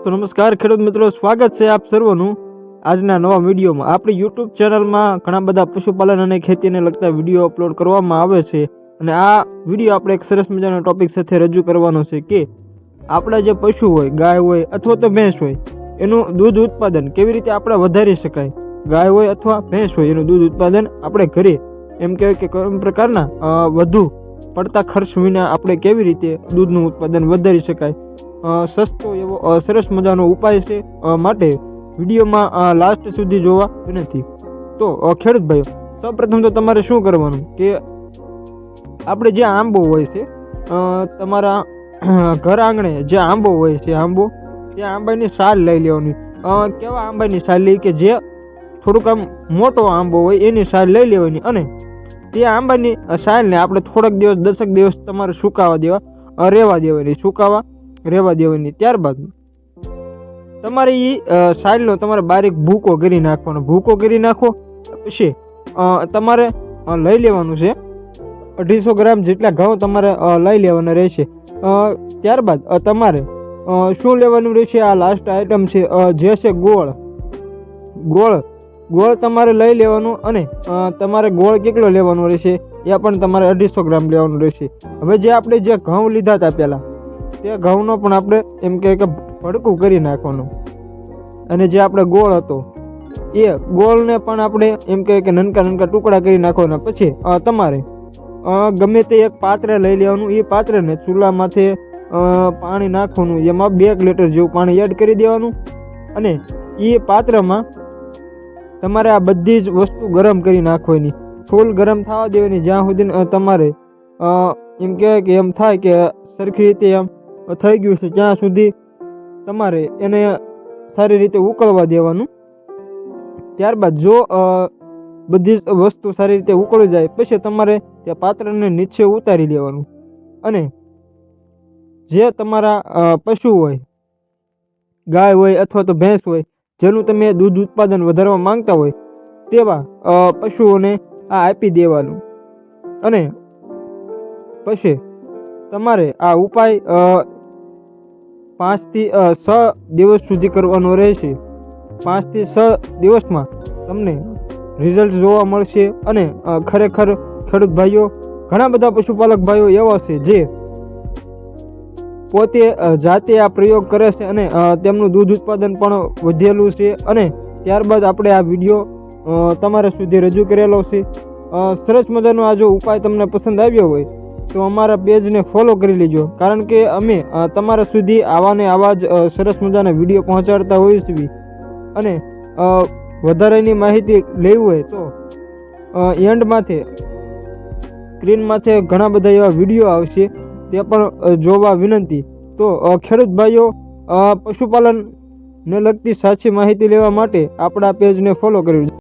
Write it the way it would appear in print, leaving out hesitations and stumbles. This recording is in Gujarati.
તો નમસ્કાર ખેડૂત મિત્રો, સ્વાગત છે આપ સર્વનું આજના નવા વિડીયોમાં। આપણી યુટ્યુબ ચેનલમાં ઘણા બધા પશુપાલન અને ખેતીને લગતા વિડીયો અપલોડ કરવામાં આવે છે અને આ વિડીયો આપણે એક સરસ મજાના ટોપિક સાથે રજૂ કરવાનો છે કે આપણા જે પશુ હોય, ગાય હોય અથવા તો ભેંસ હોય, એનું દૂધ ઉત્પાદન કેવી રીતે આપણે વધારી શકાય। ગાય હોય અથવા ભેંસ હોય, એનું દૂધ ઉત્પાદન આપણે ઘરે એમ કહેવાય કે કઈ પ્રકારના વધુ પડતા ખર્ચ વિના આપણે કેવી રીતે દૂધનું ઉત્પાદન વધારી શકાય। સસ્તો એવો સરસ મજાનો ઉપાય છે, માટે વિડીયોમાં લાસ્ટ સુધી જોવા વિનંતી। તો ખેડૂત ભાઈઓ, સૌપ્રથમ તો તમારે શું કરવાનું કે આપણે જે આંબો હોય છે, તમારા ઘર આંગણે જે આંબો હોય છે, તે આંબાની સાલ લઈ લેવાની। કેવા આંબાની સાલ લઈ કે જે થોડુંક આમ મોટો આંબો હોય એની સાલ લઈ લેવાની અને તે આંબાની સાલને આપણે થોડાક દિવસ 10 દિવસ તમારે સુકાવા રહેવા દેવાની। ત્યારબાદ તમારે એ સાલનો તમારે બારીક ભૂકો કરી નાખવાનો। ભૂકો કરી નાખો પછી તમારે લઈ લેવાનું છે 250 ગ્રામ જેટલા ઘઉં તમારે લઈ લેવાના રહેશે। ત્યારબાદ તમારે શું લેવાનું રહેશે, આ લાસ્ટ આઈટમ છે જે છે ગોળ તમારે લઈ લેવાનું અને તમારે ગોળ કેટલો લેવાનો રહેશે એ પણ તમારે 250 ગ્રામ લેવાનું રહેશે। હવે જે આપણે જે ઘઉં લીધા હતા પહેલાં, તે ઘઉંનો પણ આપણે એમ કે ભડકું કરી નાખવાનું અને જે આપણે ગોળ હતો એ ગોળને પણ આપણે એમ કે નનકા ટુકડા કરી નાખવાના। પછી તમારે ગમે તે એક પાત્ર લઈ લેવાનું, એ પાત્રને ચૂલામાંથી પાણી નાખવાનું, એમાં 2 લીટર જેવું પાણી એડ કરી દેવાનું અને એ પાત્રમાં તમારે આ બધી જ વસ્તુ ગરમ કરી નાખવાની, ફૂલ ગરમ થવા દેવાની, જ્યાં સુધી તમારે એમ કહેવાય કે એમ થાય કે સરખી રીતે એમ થઈ ગયું છે ત્યાં સુધી તમારે એને સારી રીતે ઉકળવા દેવાનું। ત્યારબાદ જો બધી વસ્તુ સારી રીતે ઉકળી જાય પછી તમારે તે પાત્રને નીચે ઉતારી લેવાનું અને જે તમારા પશુ હોય, ગાય હોય અથવા તો ભેંસ હોય, જેનું તમે દૂધ ઉત્પાદન વધારવા માંગતા હોય તેવા પશુઓને આ આપી દેવાનું અને પછી તમારે આ ઉપાય 5 થી 6 દિવસ સુધી કરવાનો રહેશે। 5 થી 6 દિવસમાં તમને રિઝલ્ટ જોવા મળશે અને ખરેખર ખેડૂત ભાઈઓ, ઘણા બધા પશુપાલક ભાઈઓ એવા છે જે પોતે જાતે આ પ્રયોગ કરે છે અને તેમનું દૂધ ઉત્પાદન પણ વધેલું છે અને ત્યારબાદ આપણે આ વિડીયો તમારા સુધી રજૂ કરેલો છે। સરસ મજાનો આ જો ઉપાય તમને પસંદ આવ્યો હોય તો અમારા પેજને ફોલો કરી લેજો, કારણ કે અમે તમારા સુધી આવા ને આવા જ સરસ મજાના વિડીયો પહોંચાડતા હોઈએ છીએ અને વધારેની માહિતી લેવી હોય તો એન્ડમાંથી સ્ક્રીનમાંથી ઘણા બધા એવા વિડીયો આવશે, તે પણ જોવા વિનંતી। તો ખેડૂત ભાઈઓ, પશુપાલનને લગતી સાચી માહિતી લેવા માટે આપણા પેજને ફોલો કરવી।